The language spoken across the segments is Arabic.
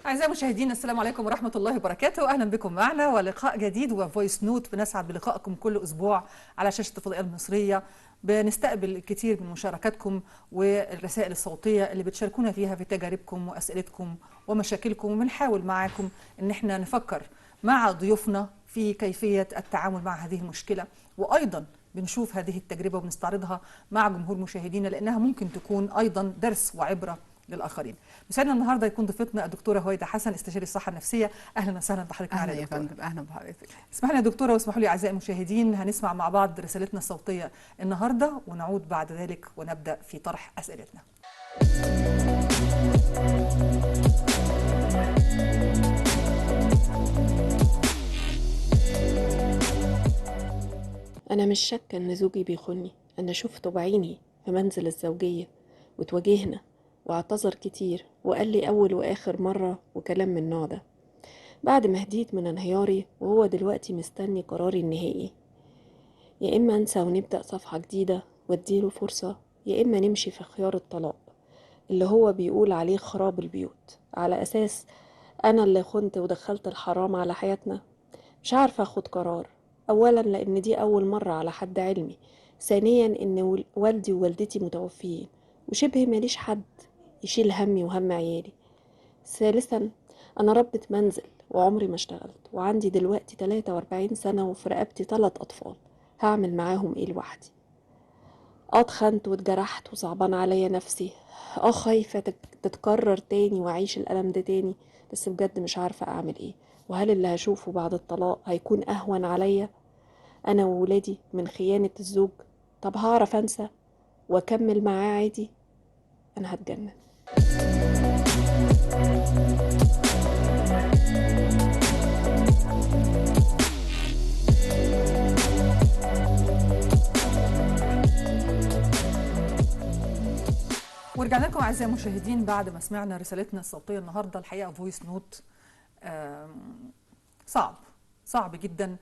أعزائي المشاهدين، السلام عليكم ورحمة الله وبركاته. أهلا بكم معنا ولقاء جديد وفويس نوت. بنسعد بلقائكم كل أسبوع على شاشة الفضائية المصرية. بنستقبل الكثير من مشاركاتكم والرسائل الصوتية اللي بتشاركونا فيها في تجاربكم وأسئلتكم ومشاكلكم، وبنحاول معاكم إن احنا نفكر مع ضيوفنا في كيفية التعامل مع هذه المشكلة، وأيضا بنشوف هذه التجربة وبنستعرضها مع جمهور مشاهدينا لأنها ممكن تكون أيضا درس وعبرة للآخرين. مساعدنا النهارده يكون ضيفتنا الدكتوره هويدا حسن، استشاري الصحه النفسيه. اهلا وسهلا بحضرتك معنا يا يا دكتوره. فندم، اهلا بحضرتك. اسمح لي يا دكتوره واسمحوا لي اعزائي المشاهدين، هنسمع مع بعض رسالتنا الصوتيه النهارده ونعود بعد ذلك ونبدا في طرح اسئلتنا. أنا مش شاكة إن زوجي بيخوني، أنا شفته بعيني في منزل الزوجية وتواجهنا واعتذر كتير وقال لي أول وآخر مرة وكلام من النوع ده بعد ما هديت من انهياري، وهو دلوقتي مستني قراري النهائي. يا إما أنسى ونبدأ صفحة جديدة واديله فرصة، يا إما نمشي في خيار الطلاق اللي هو بيقول عليه خراب البيوت، على أساس أنا اللي خنت ودخلت الحرام على حياتنا. مش عارفة أخد قرار، أولا لأن دي أول مرة على حد علمي، ثانيا إن والدي ووالدتي متوفيين وشبه ماليش حد يشيل همي وهم عيالي، ثالثا أنا ربة منزل وعمري ما اشتغلت، وعندي دلوقتي 43 سنة وفي رقبتي 3 أطفال، هعمل معاهم إيه لوحدي؟ اتخنت واتجرحت وصعبان عليا نفسي، خايفة تتكرر تاني وأعيش الألم ده تاني، بس بجد مش عارفة أعمل إيه. وهل اللي هشوفه بعد الطلاق هيكون أهون عليا أنا وولادي من خيانة الزوج؟ طب هعرف أنسى وأكمل معاه عادي؟ أنا هتجنن. ورجعنا لكم اعزائي المشاهدين بعد ما سمعنا رسالتنا الصوتيه النهارده. الحقيقه فويس نوت صعب جدا.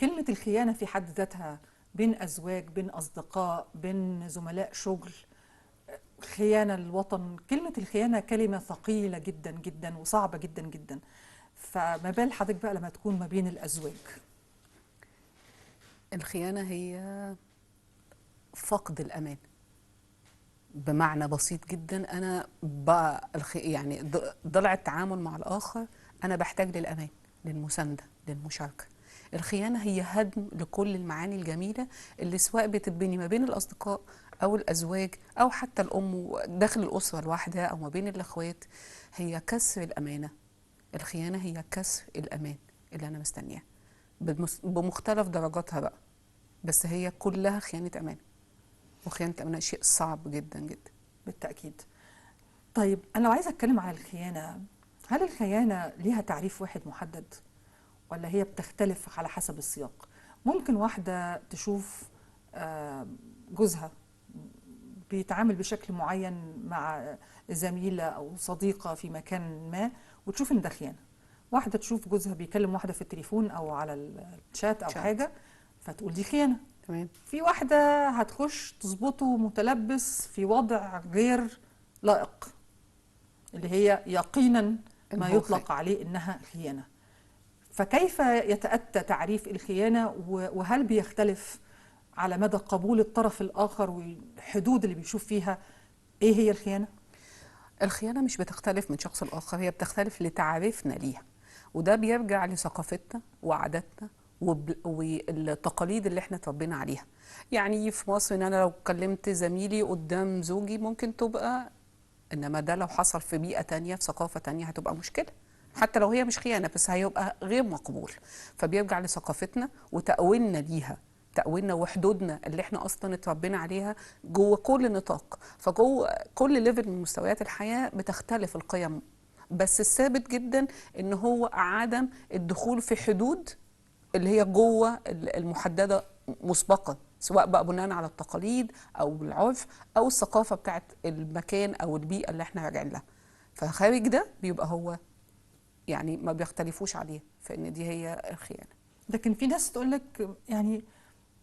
كلمه الخيانه في حد ذاتها بين ازواج، بين اصدقاء، بين زملاء شغل، خيانة للوطن، كلمة الخيانة كلمة ثقيلة جدا جدا وصعبة جدا جدا، فما بال حضرتك بقى لما تكون ما بين الأزواج؟ الخيانة هي فقد الأمان بمعنى بسيط جدا. أنا يعني ضلع التعامل مع الآخر، أنا بحتاج للأمان، للمساندة، للمشاركة. الخيانة هي هدم لكل المعاني الجميلة اللي سواء بتتبني ما بين الأصدقاء أو الأزواج أو حتى الأم داخل الأسرة الواحدة أو ما بين الأخوات. هي كسر الأمانة. الخيانة هي كسر الأمان اللي أنا مستنياه بمختلف درجاتها بقى، بس هي كلها خيانة أمان، وخيانة الأمانة شيء صعب جدا جدا. بالتأكيد. طيب أنا لو عايزة أتكلم عن الخيانة، هل الخيانة ليها تعريف واحد محدد ولا هي بتختلف على حسب السياق؟ ممكن واحدة تشوف جوزها بيتعامل بشكل معين مع زميلة أو صديقة في مكان ما وتشوف إن ده خيانة. واحدة تشوف جوزها بيكلم واحدة في التليفون أو على الشات أو حاجة فتقول دي خيانة. تمام. في واحدة هتخش تظبطه متلبس في وضع غير لائق اللي هي يقينا ما يطلق عليه إنها خيانة. فكيف يتأتى تعريف الخيانة، وهل بيختلف على مدى قبول الطرف الآخر والحدود اللي بيشوف فيها إيه هي الخيانة؟ الخيانة مش بتختلف من شخص لآخر، هي بتختلف لتعريفنا ليها، وده بيرجع لثقافتنا وعاداتنا والتقاليد اللي احنا اتربينا عليها. يعني في مصر ان انا لو كلمت زميلي قدام زوجي ممكن تبقى، انما ده لو حصل في بيئة تانية في ثقافة تانية هتبقى مشكلة، حتى لو هي مش خيانة بس هيبقى غير مقبول. فبيرجع لثقافتنا وتأويلنا ليها، تأويلنا وحدودنا اللي احنا اصلا اتربينا عليها جوه كل نطاق. فجوه كل ليفل من مستويات الحياة بتختلف القيم، بس الثابت جدا ان هو عدم الدخول في حدود اللي هي جوه المحددة مسبقا، سواء بقى بناء على التقاليد او العرف او الثقافة بتاعت المكان او البيئة اللي احنا راجعين لها. فخارج ده بيبقى هو يعني ما بيختلفوش عليه فإن دي هي الخيانة. لكن في ناس تقول لك يعني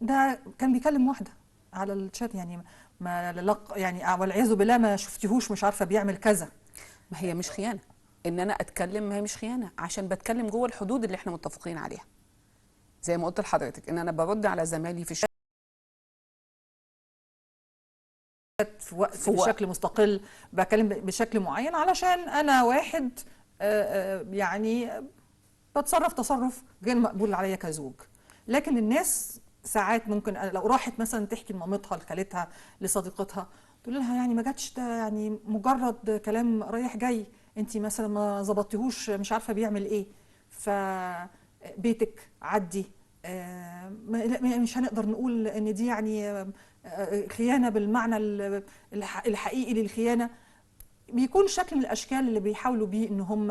ده كان بيكلم واحدة على الشات، يعني ما يعني والعياذ بالله ما شفتيهوش مش عارفة بيعمل كذا. ما هي مش خيانة. ان انا اتكلم، ما هي مش خيانه عشان بتكلم جوه الحدود اللي احنا متفقين عليها. زي ما قلت لحضرتك ان انا برد على زمايلي في الشغل في وقت في وقت بشكل مستقل، بكلم بشكل معين علشان انا واحد يعني بتصرف تصرف غير مقبول عليا كزوج. لكن الناس ساعات ممكن لو راحت مثلا تحكي لمامتها لخالتها لصديقتها، تقول لها يعني ما جاتش، ده يعني مجرد كلام رايح جاي، انت مثلا ما ظبطتيهوش، مش عارفه بيعمل ايه، فبيتك عدي. مش هنقدر نقول ان دي يعني خيانه بالمعنى الحقيقي للخيانه. بيكون شكل من الاشكال اللي بيحاولوا بيه ان هم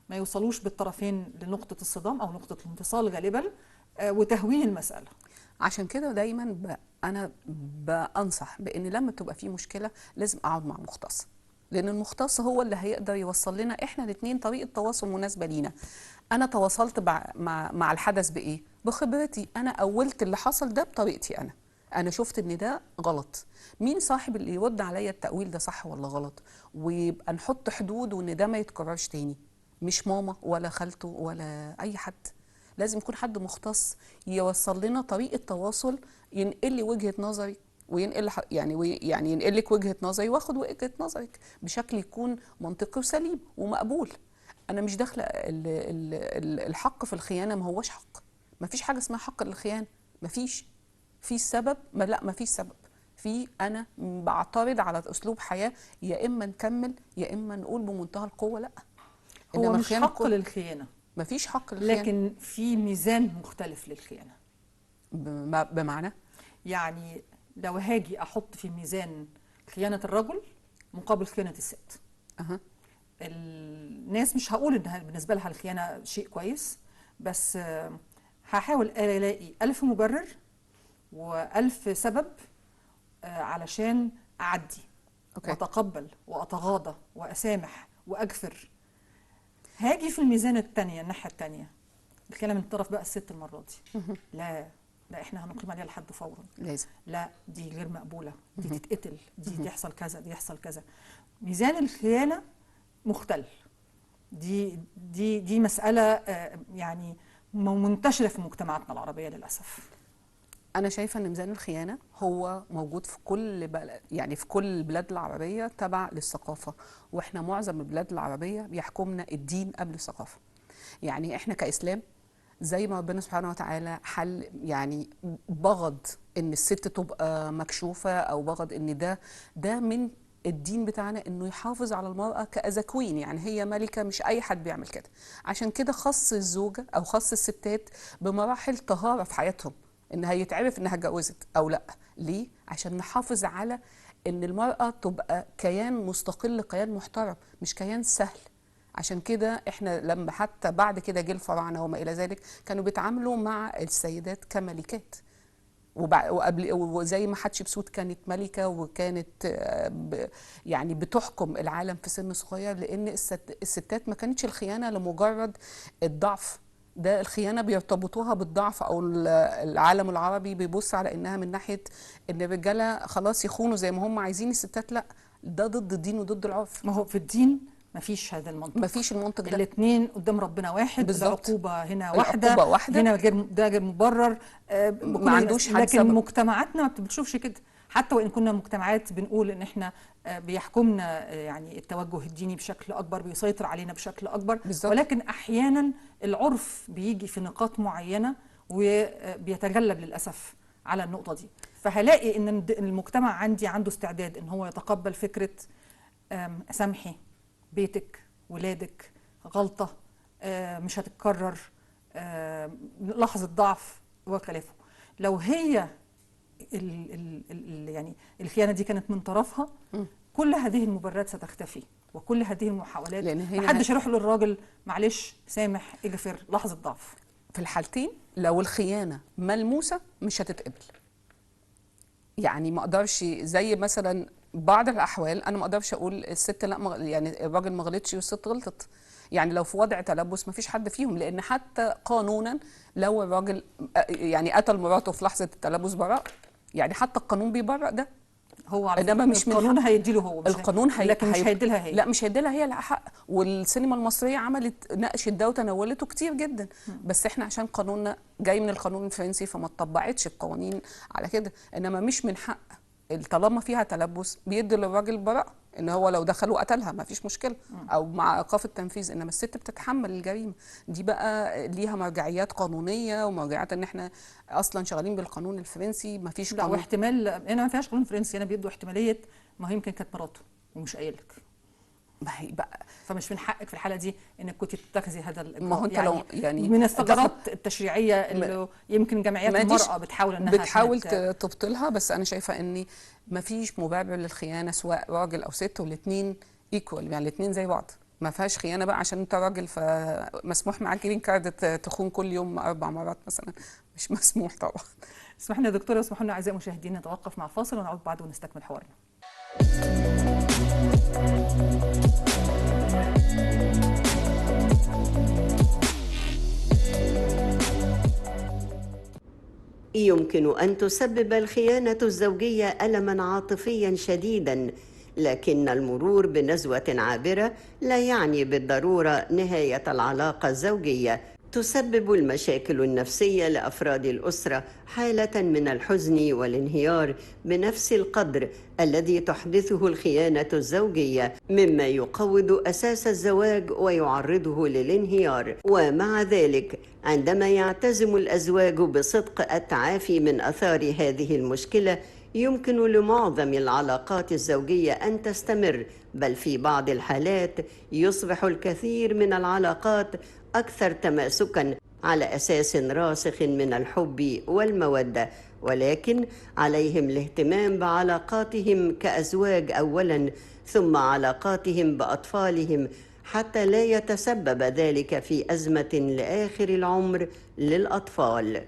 ما يوصلوش بالطرفين لنقطه الصدام او نقطه الانفصال غالبا، وتهوين المساله. عشان كده دايما انا بنصح بان لما تبقى في مشكله لازم اقعد مع مختص، لان المختص هو اللي هيقدر يوصل لنا احنا الاثنين طريقه تواصل مناسبه لينا. انا تواصلت مع الحدث بايه؟ بخبرتي انا، اولت اللي حصل ده بطريقتي انا شفت ان ده غلط. مين صاحب اللي يرد عليا التأويل ده صح ولا غلط؟ ويبقى نحط حدود وان ده ما يتكررش تاني. مش ماما ولا خالته ولا اي حد، لازم يكون حد مختص يوصل لنا طريقة تواصل، ينقل لي وجهة نظري وينقل يعني ينقل لك وجهة نظري واخد وجهة نظرك بشكل يكون منطقي وسليم ومقبول. انا مش داخله الحق في الخيانه، ما هوش حق. ما فيش حاجه اسمها حق للخيانه، ما فيش. في سبب، ما فيش سبب. في انا بعترض على اسلوب حياه، يا اما نكمل يا اما نقول بمنتهى القوه لا. هو انما مش الخيانه حق للخيانه، ما فيش حق للخيانه. لكن في ميزان مختلف للخيانه. بمعنى يعني لو هاجي احط في ميزان خيانه الرجل مقابل خيانه الست، أه. الناس مش هقول انها بالنسبه لها الخيانه شيء كويس، بس هحاول الاقي 1000 مبرر و1000 سبب علشان اعدي اوكي. واتقبل واتغاضى واسامح واغفر. هاجي في الميزان الثانيه، الناحيه الثانيه، الخيانه من طرف بقى الست المره دي، لا لا احنا هنقيم عليها الحد فورا، لازم. لا دي غير مقبوله، دي تتقتل، دي يحصل كذا، دي يحصل كذا. ميزان الخيانه مختل. دي مساله يعني منتشره في مجتمعاتنا العربيه للاسف. أنا شايفة إن ميزان الخيانة هو موجود في كل بلد، يعني في كل البلاد العربية تبع للثقافة، وإحنا معظم البلاد العربية بيحكمنا الدين قبل الثقافة. يعني إحنا كإسلام زي ما ربنا سبحانه وتعالى حل، يعني بغض إن الست تبقى مكشوفة، أو بغض إن ده من الدين بتاعنا إنه يحافظ على المرأة كأزكوين، يعني هي ملكة، مش أي حد بيعمل كده. عشان كده خص الزوجة أو خص الستات بمراحل طهارة في حياتهم، انها يتعرف انها اتجوزت او لا. ليه؟ عشان نحافظ على ان المرأة تبقى كيان مستقل، كيان محترم، مش كيان سهل. عشان كده احنا لما حتى بعد كده جه الفراعنه وما الى ذلك كانوا بيتعاملوا مع السيدات كملكات. وقبل، وزي ما حتشبسوت كانت ملكه وكانت يعني بتحكم العالم في سن صغير، لان الستات ما كانتش الخيانه لمجرد الضعف. ده الخيانه بيرتبطوها بالضعف، او العالم العربي بيبص على انها من ناحيه ان الرجاله خلاص يخونوا زي ما هم عايزين، الستات لا. ده ضد الدين وضد العرف. ما هو في الدين ما فيش هذا المنطق، ما فيش المنطق ده. الاثنين قدام ربنا واحد، بالظبط. العقوبة هنا واحدة، العقوبة واحدة، هنا غير، ده غير مبرر ما عندوش حد لكن سبب. مجتمعاتنا ما بتشوفش كده. حتى وإن كنا مجتمعات بنقول إن إحنا بيحكمنا يعني التوجه الديني بشكل أكبر، بيسيطر علينا بشكل أكبر، بالظبط. ولكن أحيانا العرف بيجي في نقاط معينة وبيتغلب للأسف على النقطة دي. فهلاقي إن المجتمع عندي عنده استعداد إن هو يتقبل فكرة سامحي، بيتك، ولادك، غلطة مش هتتكرر، لحظة ضعف وخلافه. لو هي يعني الخيانة دي كانت من طرفها، كل هذه المبررات ستختفي، وكل هذه المحاولات محدش هيروح للراجل معلش سامح اغفر لحظة ضعف. في الحالتين لو الخيانة ملموسة مش هتتقبل. يعني ما اقدرش زي مثلا بعض الاحوال انا ما اقدرش اقول الست لا يعني الراجل ما غلطش والست غلطت. يعني لو في وضع تلبس ما فيش حد فيهم، لان حتى قانونا لو الراجل يعني قتل مراته في لحظه التلبس براء، يعني حتى القانون بيبرأ ده. هو على انما فكرة مش من القانون حق. هيديله هو، القانون لكن مش هيدي لها هي. لا مش هيدي لها هي لا حق. والسينما المصريه عملت ناقشت ده وتناولته كتير جدا، بس احنا عشان قانوننا جاي من القانون الفرنسي فما اتطبقتش القوانين على كده. انما مش من حق طالما فيها تلبس بيدي للراجل براءه، ان هو لو دخل وقتلها ما فيش مشكله، او مع ايقاف التنفيذ. انما الست بتتحمل الجريمه دي بقى ليها مرجعيات قانونيه ومرجعيات ان احنا اصلا شغالين بالقانون الفرنسي. ما فيش لا قانون. واحتمال هنا ما فيهاش قانون فرنسي، هنا بيدوا احتماليه ما هي يمكن كانت مراته ومش قايل لك، ما هي بقى فمش من حقك في الحاله دي انك كنت تتخذي هذا الاجراء. ما هو انت لو يعني من الثغرات التشريعيه اللي يمكن جمعيات المراه بتحاول انها بتحاول تبطلها. بس انا شايفه ان ما فيش مبرر للخيانه سواء راجل او ست، والاثنين ايكوال، يعني الاثنين زي بعض. ما فيهاش خيانه بقى عشان انت راجل فمسموح معاك جرين كارد تخون كل يوم 4 مرات مثلا، مش مسموح طبعا. اسمح لنا يا دكتوره، اسمحوا لنا اعزائي المشاهدين نتوقف مع فاصل ونعود بعد ونستكمل حوارنا. يمكن أن تسبب الخيانة الزوجية ألماً عاطفياً شديداً، لكن المرور بنزوة عابرة لا يعني بالضرورة نهاية العلاقة الزوجية. تسبب المشاكل النفسية لأفراد الأسرة حالة من الحزن والانهيار بنفس القدر الذي تحدثه الخيانة الزوجية، مما يقوض أساس الزواج ويعرضه للانهيار. ومع ذلك عندما يعتزم الأزواج بصدق التعافي من آثار هذه المشكلة يمكن لمعظم العلاقات الزوجية أن تستمر، بل في بعض الحالات يصبح الكثير من العلاقات أكثر تماسكاً على أساس راسخ من الحب والمودة. ولكن عليهم الاهتمام بعلاقاتهم كأزواج أولاً، ثم علاقاتهم بأطفالهم، حتى لا يتسبب ذلك في أزمة لآخر العمر للأطفال.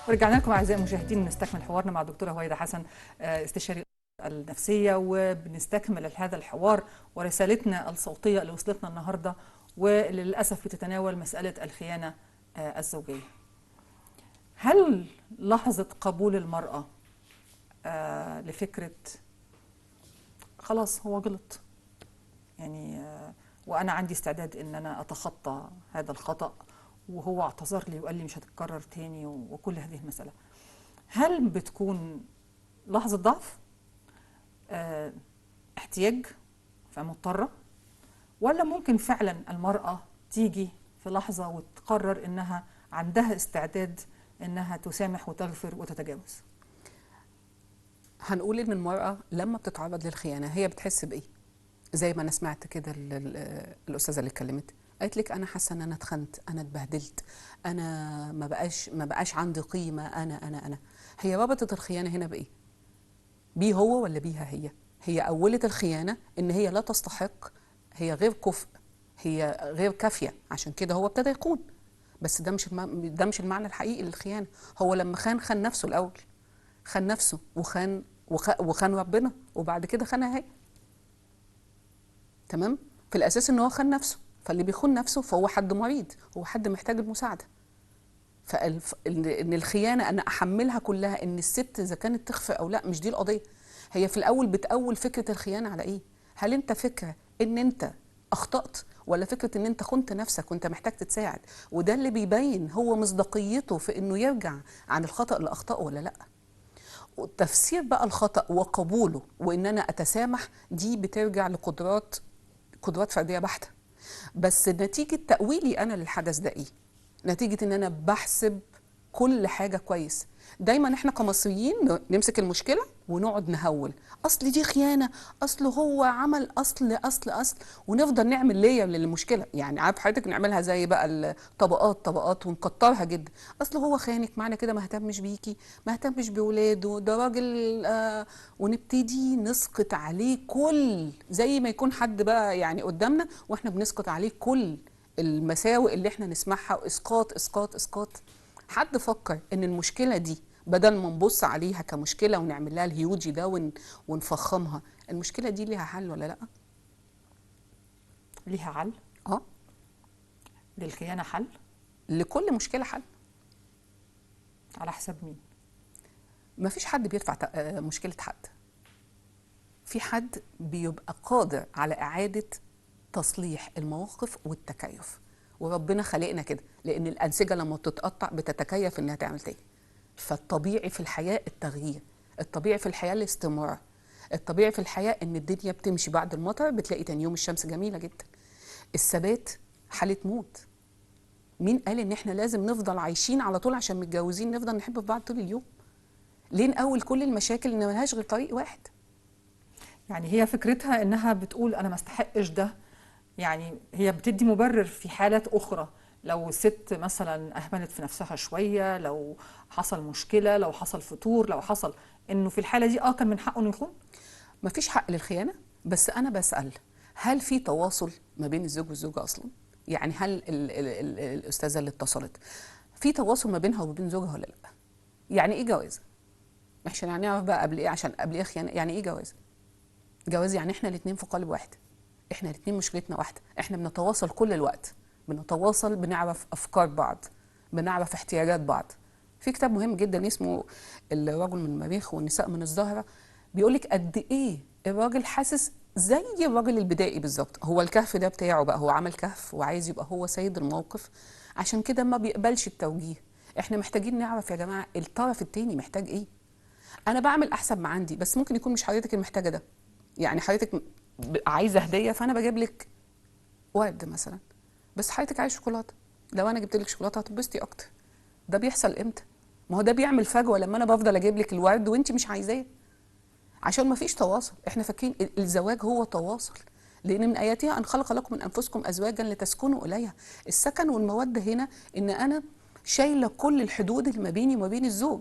ورجعنا لكم اعزائي المشاهدين نستكمل حوارنا مع الدكتوره هويدا حسن، استشاري النفسيه، وبنستكمل هذا الحوار ورسالتنا الصوتيه اللي وصلتنا النهارده، وللاسف بتتناول مساله الخيانه الزوجيه. هل لحظه قبول المراه لفكره خلاص هو غلط يعني وانا عندي استعداد ان انا اتخطى هذا الخطأ، وهو اعتذر لي وقال لي مش هتتكرر تاني وكل هذه المسألة، هل بتكون لحظة ضعف، احتياج فمضطرة، ولا ممكن فعلا المرأة تيجي في لحظة وتقرر انها عندها استعداد انها تسامح وتغفر وتتجاوز؟ هنقول ان المرأة لما بتتعرض للخيانة هي بتحس بإيه؟ زي ما انا سمعت كده الأستاذة اللي اتكلمت قالت لك انا حاسه ان انا اتخنت، انا اتبهدلت، انا ما بقاش عندي قيمه، انا هي ربطت الخيانه هنا بايه؟ بيه هو ولا بيها هي؟ هي اولت الخيانه ان هي لا تستحق، هي غير كفء، هي غير كافيه، عشان كده هو ابتدى يخون. بس ده مش المعنى الحقيقي للخيانه. هو لما خان نفسه الاول، خان نفسه وخان ربنا، وبعد كده خانها هي. تمام؟ في الاساس ان هو خان نفسه، فاللي بيخون نفسه فهو حد مريض، هو حد محتاج المساعده. فان الخيانه انا احملها كلها ان الست اذا كانت تخفى او لا، مش دي القضيه. هي في الاول بتأول فكره الخيانه على ايه؟ هل انت فكره ان انت اخطأت، ولا فكره ان انت خنت نفسك وانت محتاج تتساعد؟ وده اللي بيبين هو مصداقيته في انه يرجع عن الخطأ اللي اخطأه ولا لا. وتفسير بقى الخطأ وقبوله وان انا اتسامح دي بترجع لقدرات فرديه بحته. بس نتيجة تأويلي أنا للحدث ده إيه؟ نتيجة إن أنا بحسب كل حاجة كويس. دايما إحنا كمصريين نمسك المشكلة ونقعد نهول، أصل دي خيانة، أصل هو عمل، أصل ونفضل نعمل لير للمشكلة. يعني عارف حضرتك نعملها زي بقى الطبقات ونكترها جدا. أصل هو خانك معنى كده ما اهتمش بيكي، ما اهتمش بولاده، ده راجل ونبتدي نسقط عليه كل، زي ما يكون حد بقى يعني قدامنا واحنا بنسقط عليه كل المساوئ اللي احنا نسمعها، واسقاط اسقاط اسقاط. حد فكر ان المشكلة دي بدل ما نبص عليها كمشكله ونعمل لها الهيوجي ده ونفخمها. المشكله دي ليها حل ولا لا؟ ليها حل؟ اه، للخيانة حل؟ لكل مشكله حل. على حساب مين؟ ما فيش حد بيرفع مشكله حد. في حد بيبقى قادر على اعاده تصليح المواقف والتكيف، وربنا خلقنا كده، لان الانسجه لما بتتقطع بتتكيف انها تعمل تاني. فالطبيعي في الحياه التغيير، الطبيعي في الحياه الاستمرار، الطبيعي في الحياه ان الدنيا بتمشي بعد المطر بتلاقي تاني يوم الشمس جميله جدا. الثبات حاله موت. مين قال ان احنا لازم نفضل عايشين على طول عشان متجوزين نفضل نحب في بعض طول اليوم؟ ليه نقول كل المشاكل ان ملهاش غير طريق واحد؟ يعني هي فكرتها انها بتقول انا ما استحقش ده، يعني هي بتدي مبرر في حالات اخرى، لو الست مثلا اهملت في نفسها شويه، لو حصل مشكله، لو حصل فتور، لو حصل انه في الحاله دي كان من حقه انه يخون. مفيش حق للخيانه، بس انا بسال هل في تواصل ما بين الزوج والزوجه اصلا؟ يعني هل الاستاذه اللي اتصلت في تواصل ما بينها وبين زوجها ولا لا؟ يعني ايه جواز؟ عشان هنعرف بقى قبل ايه، عشان قبل ايه خيانه. يعني ايه جواز؟ جواز يعني احنا الاثنين في قالب واحد، احنا الاثنين مشكلتنا واحده، احنا بنتواصل كل الوقت، بنتواصل، بنعرف افكار بعض، بنعرف احتياجات بعض. في كتاب مهم جدا اسمه الرجل من المريخ والنساء من الزهره، بيقول لك قد ايه الراجل حاسس زي الراجل البدائي بالظبط. هو الكهف ده بتاعه بقى، هو عمل كهف وعايز يبقى هو سيد الموقف، عشان كده ما بيقبلش التوجيه. احنا محتاجين نعرف يا جماعه الطرف التاني محتاج ايه. انا بعمل احسن ما عندي، بس ممكن يكون مش حضرتك اللي محتاجه ده. يعني حضرتك عايزه هديه فانا بجيب لك ورد مثلا، بس حضرتك عايز شوكولاته، لو انا جبت لك شوكولاته هتتبسطي اكتر. ده بيحصل امتى؟ ما هو ده بيعمل فجوه لما انا بفضل اجيب لك الورد وانت مش عايزاه، عشان ما فيش تواصل. احنا فاكرين الزواج هو تواصل، لان من اياتها ان خلق لكم من انفسكم ازواجا لتسكنوا اليها. السكن والموده هنا ان انا شايله كل الحدود اللي ما بيني وما بين الزوج.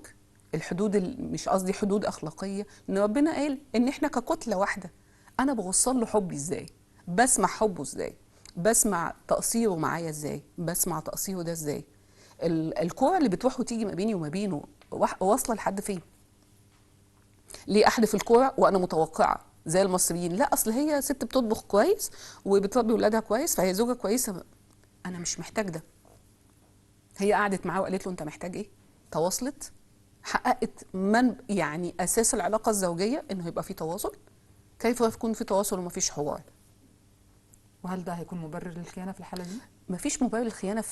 الحدود مش قصدي حدود اخلاقيه، ان ربنا قال ان احنا ككتله واحده. انا بوصل له حبي ازاي؟ بسمع حبه ازاي؟ بسمع تقصيره معايا ازاي؟ بسمع تقصيره ده ازاي؟ الكوره اللي بتروح وتيجي ما بيني وما بينه واصله لحد فين؟ ليه احدف الكوره وانا متوقعه زي المصريين لا اصل هي ست بتطبخ كويس وبتربي ولادها كويس فهي زوجه كويسه؟ انا مش محتاج ده. هي قعدت معاه وقالت له انت محتاج ايه؟ تواصلت، حققت من يعني اساس العلاقه الزوجيه انه يبقى في تواصل. كيف يكون في تواصل ومفيش حوار؟ وهل ده هيكون مبرر للخيانه في الحاله دي؟ مفيش مبرر للخيانه.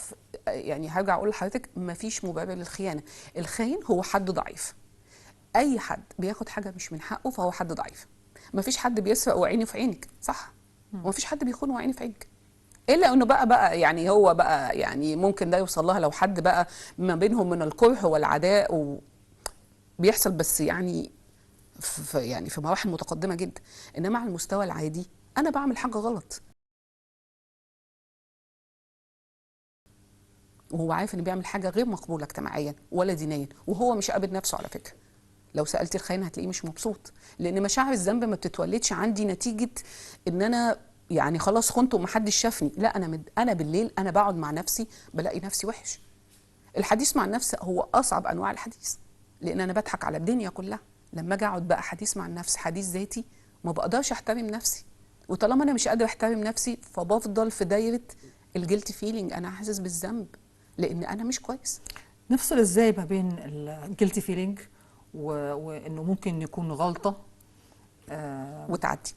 يعني هرجع اقول لحضرتك مفيش مبرر للخيانه. الخاين هو حد ضعيف. اي حد بياخد حاجه مش من حقه فهو حد ضعيف. مفيش حد بيسرق وعيني في عينك، صح؟ ومفيش حد بيخون وعيني في عينك، الا انه بقى يعني هو بقى يعني ممكن ده يوصل لها لو حد بقى ما بينهم من الكره والعداء وبيحصل، بس يعني في مراحل متقدمه جدا. انما على المستوى العادي انا بعمل حاجه غلط وهو عارف انه بيعمل حاجه غير مقبوله اجتماعيا ولا دينيا، وهو مش قابل نفسه على فكره. لو سالتي الخاين هتلاقيه مش مبسوط، لان مشاعر الذنب ما بتتولدش عندي نتيجه ان انا يعني خلاص خنت ومحدش شافني. لا، انا بالليل انا بقعد مع نفسي بلاقي نفسي وحش. الحديث مع النفس هو اصعب انواع الحديث، لان انا بضحك على الدنيا كلها. لما اجي اقعد بقى حديث مع النفس، حديث ذاتي، ما بقدرش احترم نفسي. وطالما انا مش قادره احترم نفسي فبفضل في دايره الجلت فيلينج، انا حاسس بالذنب لان انا مش كويس. نفصل ازاي ما بين الجيلتي فيلينج وانه ممكن يكون غلطه وتعدي؟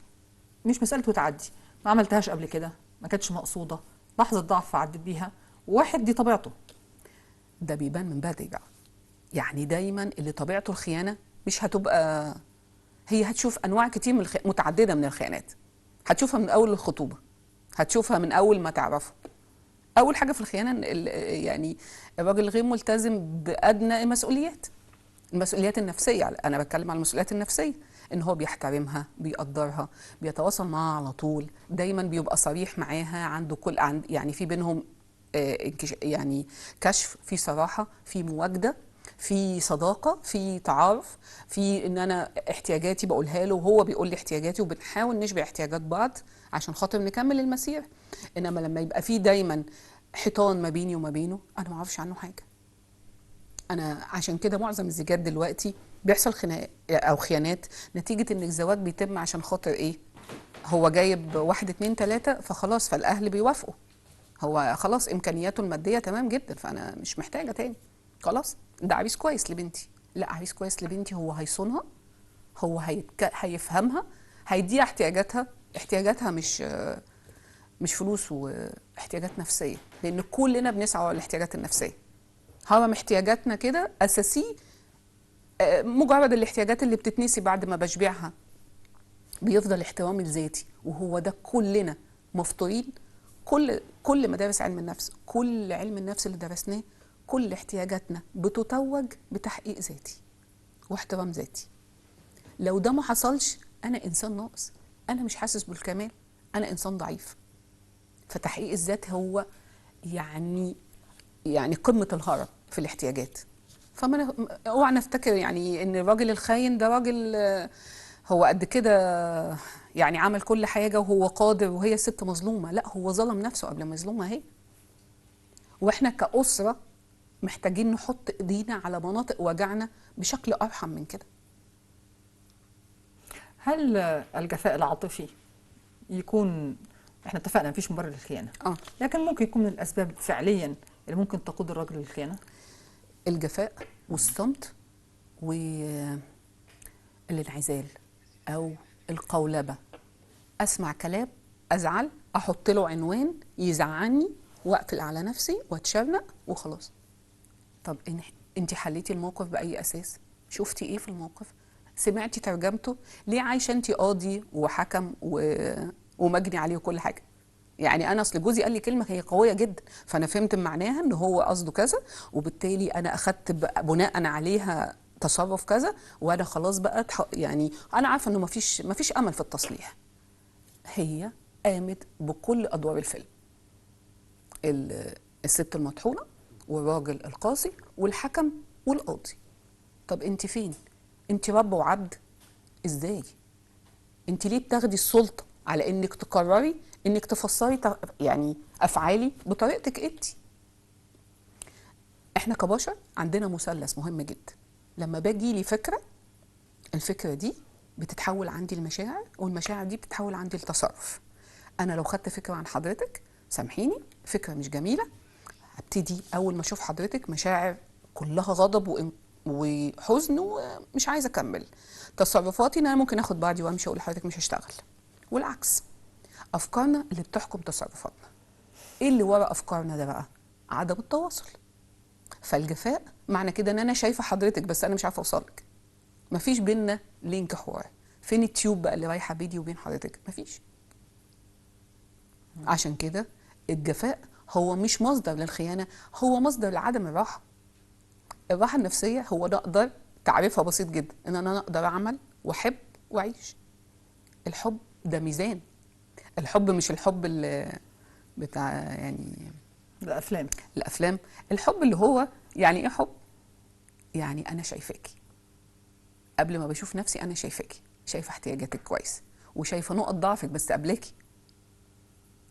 مش مساله وتعدي، ما عملتهاش قبل كده، ما كانتش مقصوده، لحظه ضعف عدت بيها، وواحد دي طبيعته. ده بيبان من بدري بقى. يعني دايما اللي طبيعته الخيانه مش هتبقى، هي هتشوف انواع كتير من متعدده من الخيانات. هتشوفها من اول الخطوبه، هتشوفها من اول ما تعرفه. اول حاجه في الخيانه يعني الراجل غير ملتزم بادنى المسؤوليات النفسيه. انا بتكلم عن المسؤوليات النفسيه، ان هو بيحترمها، بيقدرها، بيتواصل معاها على طول، دايما بيبقى صريح معاها، عنده يعني في بينهم يعني كشف، في صراحه، في مواجده، في صداقه، في تعارف، في ان انا احتياجاتي بقولها له وهو بيقول لي احتياجاتي، وبنحاول نشبع احتياجات بعض عشان خاطر نكمل المسير. انما لما يبقى في دايما حيطان ما بيني وما بينه، انا ما اعرفش عنه حاجه. انا عشان كده معظم الزيجات دلوقتي بيحصل خناق او خيانات نتيجه ان الزواج بيتم عشان خاطر ايه؟ هو جايب 1 2 3 فخلاص، فالاهل بيوافقوا. هو خلاص امكانياته الماديه تمام جدا، فانا مش محتاجه تاني. خلاص ده عريس كويس لبنتي. لا، عريس كويس لبنتي هو هيصونها، هو هيفهمها، هيديها احتياجاتها. احتياجاتها مش فلوس، واحتياجات نفسيه، لان كلنا بنسعى على الاحتياجات النفسيه. هرم احتياجاتنا كده اساسي. مجرد الاحتياجات اللي بتتنسي بعد ما بشبعها بيفضل احترامي الذاتي، وهو ده كلنا مفطورين. كل مدارس علم النفس، كل علم النفس اللي درسناه، كل احتياجاتنا بتتوج بتحقيق ذاتي واحترام ذاتي. لو ده ما حصلش انا انسان ناقص، انا مش حاسس بالكمال، انا انسان ضعيف. فتحقيق الذات هو يعني قمه الهرم في الاحتياجات. فما اوعى نفتكر يعني ان الراجل الخاين ده راجل هو قد كده يعني عمل كل حاجه وهو قادر وهي الست مظلومه. لا، هو ظلم نفسه قبل ما يظلمها هي. واحنا كأسره محتاجين نحط ايدينا على مناطق وجعنا بشكل ارحم من كده. هل الجفاء العاطفي يكون، احنا اتفقنا مفيش مبرر للخيانه، لكن ممكن يكون من الاسباب فعليا اللي ممكن تقود الراجل للخيانه؟ الجفاء والصمت والانعزال او القولبه. اسمع كلام، ازعل، احط له عنوان يزعلني واقفل على نفسي واتشرنق وخلاص. طب انت حليتي الموقف باي اساس؟ شفتي ايه في الموقف؟ سمعتي ترجمته؟ ليه عايشه انت قاضي وحكم ومجني عليه وكل حاجه؟ يعني انا اصل جوزي قال لي كلمه هي قويه جدا، فانا فهمت معناها ان هو قصده كذا، وبالتالي انا اخدت بناء عليها تصرف كذا، وانا خلاص بقى يعني انا عارفه انه مفيش امل في التصليح. هي قامت بكل ادوار الفيلم، الست المطحونه والراجل القاسي والحكم والقاضي. طب انت فين؟ انت رب وعبد ازاي؟ انت ليه بتاخدي السلطه على انك تقرري انك تفسري يعني افعالي بطريقتك انت؟ احنا كبشر عندنا مثلث مهم جدا. لما باجي لي فكره، الفكره دي بتتحول عندي لمشاعر، والمشاعر دي بتتحول عندي لتصرف. انا لو خدت فكره عن حضرتك، سامحيني، فكره مش جميله، هبتدي اول ما اشوف حضرتك مشاعر كلها غضب وحزن ومش عايزه اكمل. تصرفاتي ان انا ممكن اخد بعضي وامشي واقول لحضرتك مش هشتغل، والعكس. افكارنا اللي بتحكم تصرفاتنا. ايه اللي ورا افكارنا ده بقى؟ عدم التواصل. فالجفاء معنى كده ان انا شايفه حضرتك بس انا مش عارفه اوصلك. مفيش بينا لينك حوار. فين التيوب بقى اللي رايحه بيني وبين حضرتك؟ مفيش. عشان كده الجفاء هو مش مصدر للخيانه، هو مصدر لعدم الراحه. الراحه النفسيه هو نقدر تعريفها بسيط جدا، ان انا اقدر اعمل واحب واعيش. الحب ده ميزان. الحب مش الحب اللي بتاع يعني الافلام. الحب اللي هو يعني ايه حب؟ يعني انا شايفاكي قبل ما بشوف نفسي، انا شايفاكي، شايفه احتياجاتك كويس، وشايفه نقط ضعفك بس قبلكي.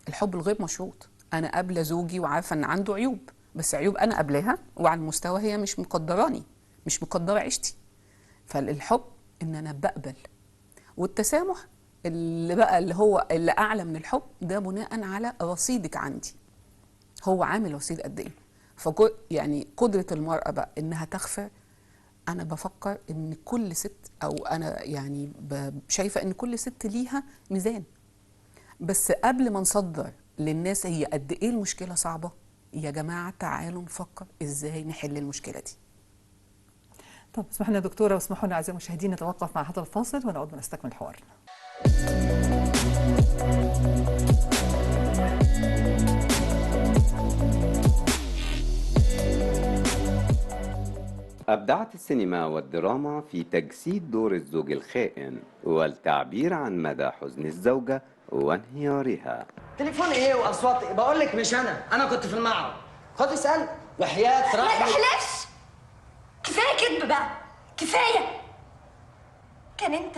الحب الغير مشروط. انا قابله زوجي وعارفه ان عنده عيوب، بس عيوب انا قابلاها وعلى المستوى هي مش مقدراني، مش مقدره عيشتي. فالحب ان انا بقبل. والتسامح اللي هو اللي اعلى من الحب ده بناء على رصيدك عندي. هو عامل رصيد قد ايه؟ يعني قدره المراه بقى انها تغفر. انا بفكر ان كل ست، او انا يعني شايفه ان كل ست ليها ميزان. بس قبل ما نصدر للناس هي قد ايه المشكله صعبه، يا جماعه تعالوا نفكر ازاي نحل المشكله دي. طب اسمح لنا دكتوره، واسمحوا لنا اعزائي المشاهدين نتوقف مع هذا الفاصل ونعود ونستكمل حوارنا. أبدعت السينما والدراما في تجسيد دور الزوج الخائن والتعبير عن مدى حزن الزوجة وانهيارها. تليفون ايه واصوات ايه؟ بقول لك مش انا كنت في المعرض. خد اسال وحياه ما رحمه. تحلفش، كفايه كذب بقى، كفايه. كان انت،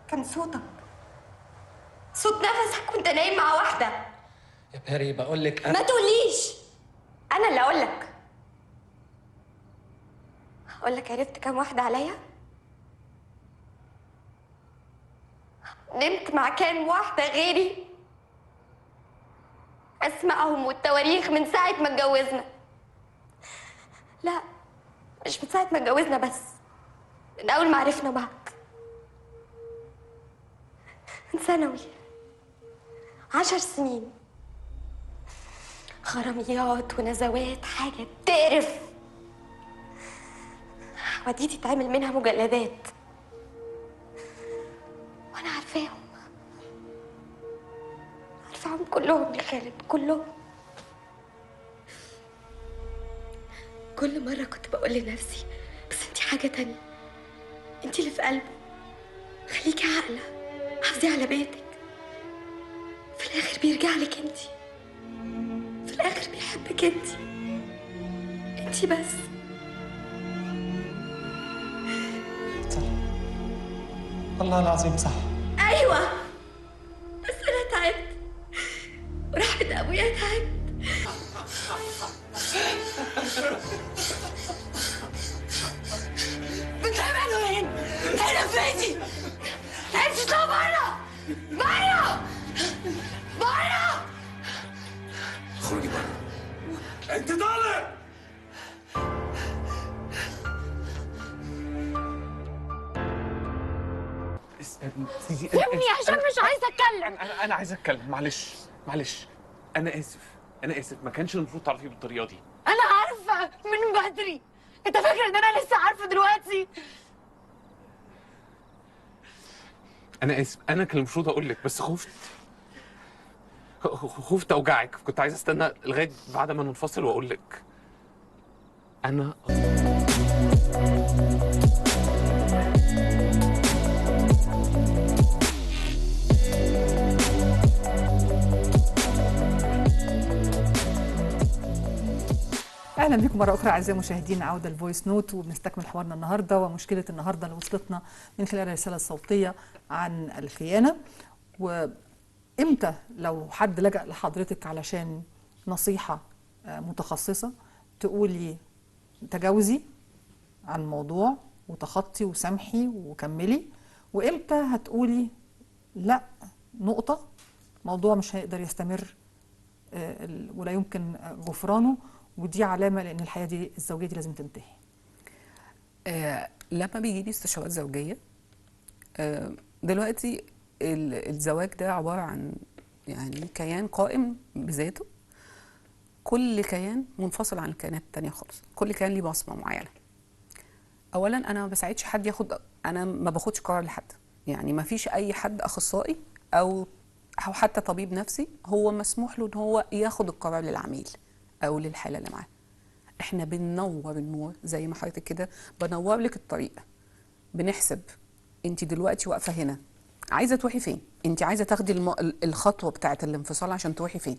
كان صوتك، صوت نفسك وانت نايم مع واحده. يا باري بقول لك ما تقوليش، انا اللي اقول لك. اقول لك عرفت كام واحده عليا؟ نمت مع كام واحده غيري، اسمائهم والتواريخ من ساعه ما اتجوزنا. لا، مش من ساعه ما اتجوزنا بس، من اول ما عرفنا بعض، من ثانوي، 10 سنين. خرميات ونزوات، حاجة تقرف. وديتي تعمل منها مجلدات وانا عارفاهم كلهم يا خالد، كلهم. كل مرة كنت بقول لنفسي بس انتي حاجة تانية، انتي اللي في قلبه، خليكي عاقلة، حافظي على بيتك. في الآخر بيرجع لك انتي، في الآخر بيحبك انتي، انتي بس. صح، والله العظيم صح. أيوة، بس أنا تعبت ورحمة أبويا تعبت. بتعملوا هنا؟ هنا في بيتي. امشي اطلع بره، بره، بره. اخرجي بره. انت طالع. سيبني عشان مش عايزة أتكلم. انا عايز اتكلم. معلش انا اسف ما كانش المفروض تعرفي بالطريقه دي. أنا عارفة من بدري. أنت فاكر إن أنا لسه عارفة دلوقتي؟ انا اسف، انا كان المفروض اقول لك بس خفت اوجعك. كنت عايز استنى لغايه بعد ما ننفصل واقول لك. انا اهلا بكم مره اخرى اعزائي المشاهدين. عوده الفويس نوت، وبنستكمل حوارنا النهارده ومشكله النهارده اللي وصلتنا من خلال الرساله الصوتيه عن الخيانه. وامتى لو حد لجأ لحضرتك علشان نصيحه متخصصه تقولي تجاوزي عن الموضوع وتخطي وسامحي وكملي، وامتى هتقولي لا نقطه، موضوع مش هيقدر يستمر ولا يمكن غفرانه، ودي علامه لان الحياه دي الزوجيه دي لازم تنتهي. لما بيجي لي استشارات زوجيه، دلوقتي الزواج ده عباره عن يعني كيان قائم بذاته. كل كيان منفصل عن الكيانات التانية خالص، كل كيان ليه بصمه معينه. اولا انا ما بساعدش حد ياخد، انا ما باخدش قرار لحد، يعني ما فيش اي حد اخصائي او حتى طبيب نفسي هو مسموح له ان هو ياخد القرار للعميل او للحاله اللي معاه. احنا بننور النور زي ما حضرتك كده بنور لك الطريق. بنحسب انت دلوقتي واقفه هنا، عايزه تروحي فين؟ انت عايزه تاخدي الخطوه بتاعه الانفصال عشان تروحي فين؟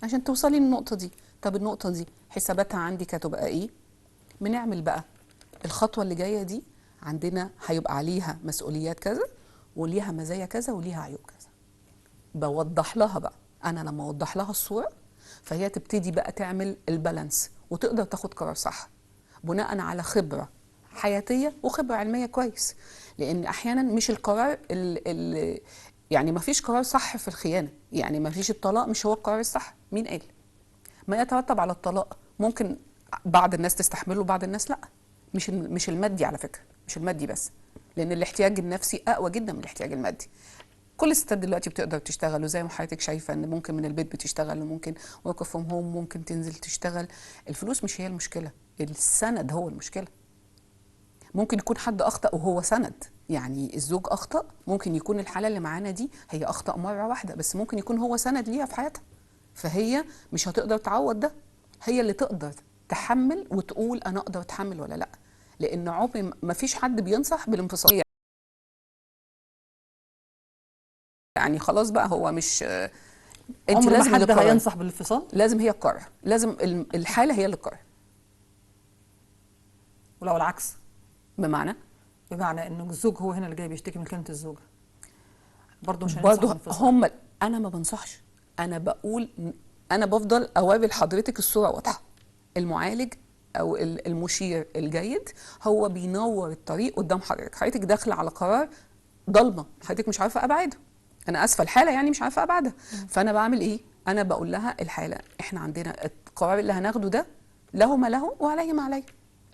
عشان توصلي للنقطه دي. طب النقطه دي حساباتها عندك هتبقى ايه؟ بنعمل بقى الخطوه اللي جايه دي، عندنا هيبقى عليها مسؤوليات كذا وليها مزايا كذا وليها عيوب كذا. بوضح لها بقى، انا لما اوضح لها الصوره فهي تبتدي بقى تعمل البالانس وتقدر تاخد قرار صح بناء على خبره حياتيه وخبره علميه كويس. لان احيانا مش القرار يعني ما فيش قرار صح في الخيانه، يعني ما فيش الطلاق مش هو القرار الصح. مين قال؟ ما يترتب على الطلاق ممكن بعض الناس تستحمله وبعض الناس لا. مش المادي على فكره، مش المادي بس، لان الاحتياج النفسي اقوى جدا من الاحتياج المادي. كل الستات دلوقتي بتقدر تشتغل، وزي ما حضرتك شايفه ان ممكن من البيت بتشتغل، وممكن ورك فروم هوم، ممكن تنزل تشتغل. الفلوس مش هي المشكله، السند هو المشكله. ممكن يكون حد اخطا وهو سند، يعني الزوج اخطا، ممكن يكون الحاله اللي معانا دي هي اخطا مره واحده بس، ممكن يكون هو سند ليها في حياتها. فهي مش هتقدر تعوض ده، هي اللي تقدر تحمل وتقول انا اقدر اتحمل ولا لا. لان عمري ما فيش حد بينصح بالانفصال، يعني خلاص بقى هو مش انت لازم حد هينصح بالانفصال، لازم هي القرار، لازم الحاله هي اللي تقرر. ولو العكس، بمعنى ان الزوج هو هنا اللي جاي بيشتكي من كلمه الزوجه، برضه مش هينصح برضه بالانفصال. انا ما بنصحش، انا بقول، انا بفضل اوري لحضرتك الصوره واضحه. المعالج او المشير الجيد هو بينور الطريق قدام حضرتك. حضرتك داخله على قرار ضلمه، حضرتك مش عارفه ابعاده، انا اسفه الحاله يعني مش عارفه ابعدها، فانا بعمل ايه؟ انا بقول لها الحاله احنا عندنا القرار اللي هناخده ده له ما له وعليه ما عليه،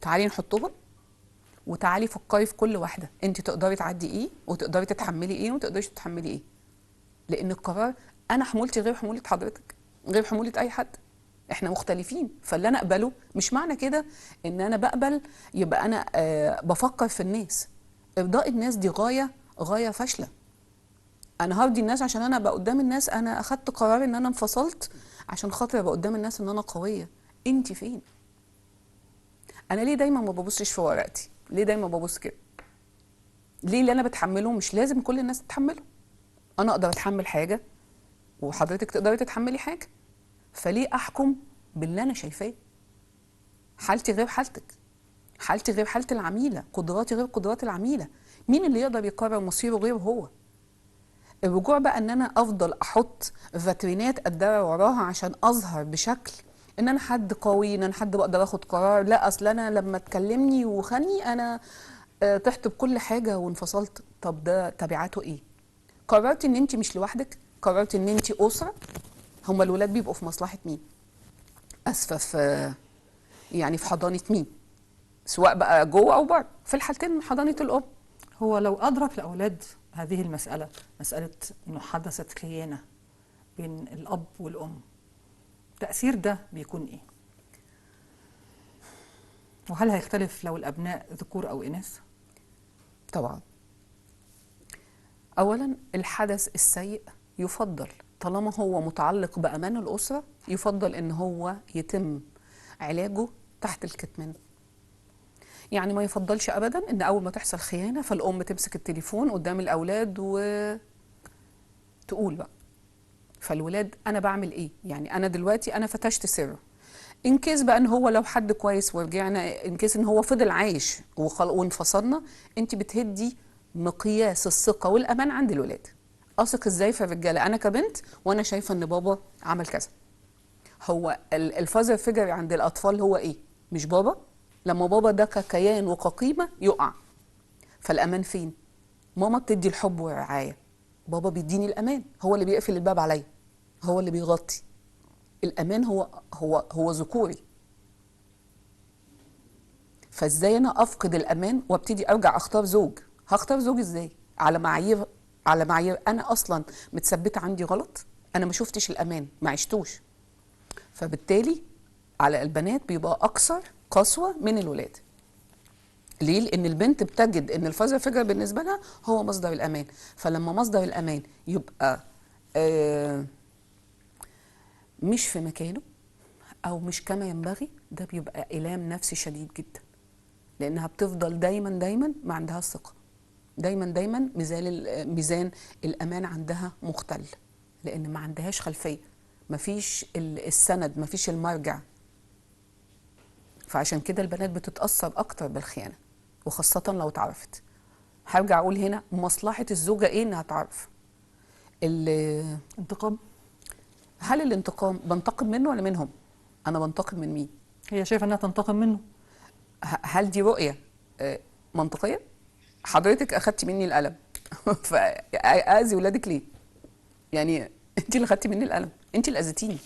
تعالي نحطهم وتعالي فكري في كل واحده انت تقدري تعدي ايه وتقدري تتحملي ايه وما تقدريش تتحملي ايه. لان القرار انا حمولتي غير حموله حضرتك، غير حموله اي حد، احنا مختلفين. فاللي انا اقبله مش معنى كده ان انا بقبل يبقى انا بفكر في الناس. ارضاء الناس دي غايه فاشله. انا هرضي الناس عشان انا ابقى قدام الناس، انا اخدت قرار ان انا انفصلت عشان خاطر ابقى قدام الناس ان انا قويه. انت فين؟ انا ليه دايما ما ببصش في ورقتي؟ ليه دايما ببص كده؟ ليه اللي انا بتحمله مش لازم كل الناس تتحمله؟ انا اقدر اتحمل حاجه وحضرتك تقدري تتحملي حاجه، فليه احكم باللي انا شايفاه؟ حالتي غير حالتك، حالتي غير حاله العميله، قدراتي غير قدرات العميله. مين اللي يقدر يقرر مصيره غير هو؟ الرجوع بقى ان انا افضل احط فاترينات قدها وراها عشان اظهر بشكل ان انا حد قوي، ان انا حد بقدر اخد قرار، لا اصل انا لما تكلمني وخني انا طحت بكل حاجه وانفصلت. طب ده تبعاته ايه؟ قررت ان انت مش لوحدك، قررت ان انت اسره. هم الولاد بيبقوا في مصلحه مين؟ اسفه في يعني في حضانه مين؟ سواء بقى جوه او بره، في الحالتين حضانه الام. هو لو أدرك الأولاد هذه المسألة، مسألة أنه حدثت خيانة بين الأب والأم، تأثير ده بيكون إيه؟ وهل هيختلف لو الأبناء ذكور أو إناث؟ طبعا. أولا الحدث السيء يفضل طالما هو متعلق بأمان الأسرة يفضل إن هو يتم علاجه تحت الكتمان. يعني ما يفضلش أبدا إن أول ما تحصل خيانة فالأم تمسك التليفون قدام الأولاد وتقول بقى. فالولاد أنا بعمل إيه؟ يعني أنا دلوقتي أنا فتشت سره. إن كيس بقى إن هو لو حد كويس ورجعنا، إن كيس إن هو فضل عايش وانفصلنا، أنت بتهدي مقياس الثقة والأمان عند الولاد. أثق إزاي في الرجالة؟ أنا كبنت وأنا شايفة إن بابا عمل كذا. هو الفازر فيجر عند الأطفال هو إيه؟ مش بابا. لما بابا ده ككيان وكقيمة يقع، فالأمان فين؟ ماما بتدي الحب والرعاية، بابا بيديني الأمان، هو اللي بيقفل الباب عليا، هو اللي بيغطي. الأمان هو ذكوري. فازاي انا افقد الامان وابتدي ارجع اختار زوج؟ هختار زوج ازاي؟ على معايير انا اصلا متثبته عندي غلط، انا ما شفتش الامان، ما عشتوش. فبالتالي على البنات بيبقى اكثر قسوه من الولاد. ليه؟ لان البنت بتجد ان الفازر فيجر بالنسبه لها هو مصدر الامان، فلما مصدر الامان يبقى مش في مكانه او مش كما ينبغي، ده بيبقى الام نفسي شديد جدا. لانها بتفضل دايما ما عندها الثقه، دايما ميزان الامان عندها مختل، لان ما عندهاش خلفيه، ما فيش السند، ما فيش المرجع. فعشان كده البنات بتتاثر اكتر بالخيانه، وخاصه لو اتعرفت. هرجع اقول هنا مصلحه الزوجه ايه؟ انها تعرف. انتقام. هل الانتقام بنتقم منه ولا منهم؟ انا بنتقم من مين؟ هي شايفه انها تنتقم منه. هل دي رؤيه منطقيه؟ حضرتك اخدتي مني القلم فاذي ولادك ليه؟ يعني انت اللي اخدتي مني القلم، انت اللي اذيتيني.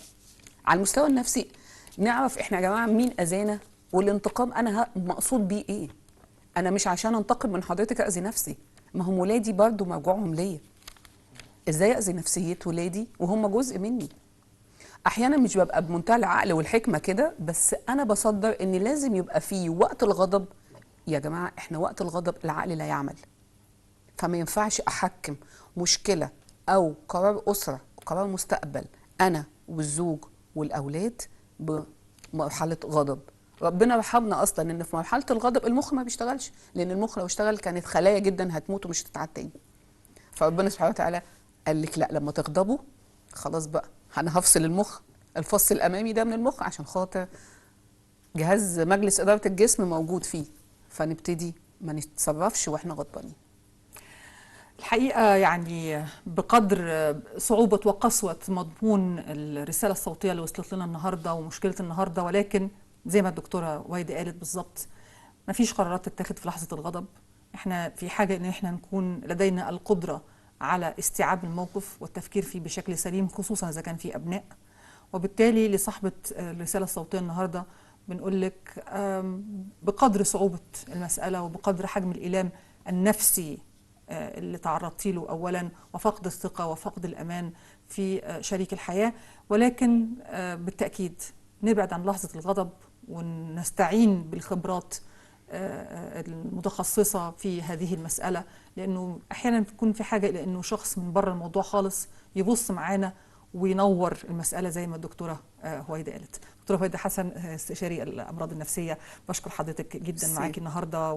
على المستوى النفسي نعرف احنا يا جماعه مين اذانا، والانتقام انا مقصود بيه ايه. انا مش عشان انتقم من حضرتك اذي نفسي، ما هم ولادي برضو مرجوعهم ليا. ازاي اذي نفسيه ولادي وهم جزء مني؟ احيانا مش ببقى بمنتهى العقل والحكمه كده، بس انا بصدر ان لازم يبقى في وقت الغضب. يا جماعه احنا وقت الغضب العقل لا يعمل، فما ينفعش احكم مشكله او قرار اسره وقرار مستقبل انا والزوج والاولاد بمرحله غضب. ربنا رحمنا اصلا ان في مرحله الغضب المخ ما بيشتغلش، لان المخ لو اشتغل كانت خلايا جدا هتموت ومش هتتعاد تاني. فربنا سبحانه وتعالى قال لك لا، لما تغضبوا خلاص بقى انا هفصل المخ، الفص الامامي ده من المخ، عشان خاطر جهاز مجلس اداره الجسم موجود فيه، فنبتدي ما نتصرفش واحنا غضبانين. الحقيقه يعني بقدر صعوبه وقسوه مضمون الرساله الصوتيه اللي وصلت لنا النهارده ومشكله النهارده، ولكن زي ما الدكتورة وايدة قالت بالظبط، ما فيش قرارات تتاخد في لحظة الغضب. احنا في حاجة ان احنا نكون لدينا القدرة على استيعاب الموقف والتفكير فيه بشكل سليم، خصوصا اذا كان في ابناء. وبالتالي لصاحبة الرسالة الصوتية النهاردة بنقول لك بقدر صعوبة المسألة وبقدر حجم الإيلام النفسي اللي تعرضتي له أولا، وفقد الثقة وفقد الأمان في شريك الحياة، ولكن بالتأكيد نبعد عن لحظة الغضب ونستعين بالخبرات المتخصصة في هذه المسألة، لأنه أحيانا بتكون في حاجة إلى أنه شخص من بره الموضوع خالص يبص معانا وينور المسألة زي ما الدكتورة هويدا قالت. دكتورة هويدا حسن، استشاري الأمراض النفسية، بشكر حضرتك جدا معاكي النهاردة،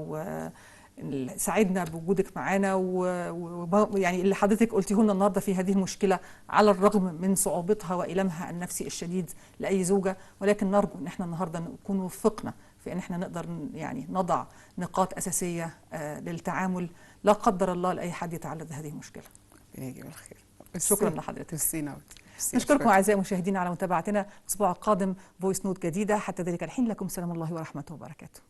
وسعدنا بوجودك معانا، ويعني اللي حضرتك قلتيه لنا النهاردة في هذه المشكلة على الرغم من صعوبتها وإيلامها النفسي الشديد لأي زوجة، ولكن نرجو أن احنا النهاردة نكون وفقنا في أن احنا نقدر يعني نضع نقاط أساسية للتعامل لا قدر الله لأي حد يتعرض لهذه المشكلة. شكرا لحضرتك. نشكركم أعزائي المشاهدين على متابعتنا. الأسبوع القادم فويس نوت جديدة. حتى ذلك الحين لكم سلام الله ورحمته وبركاته.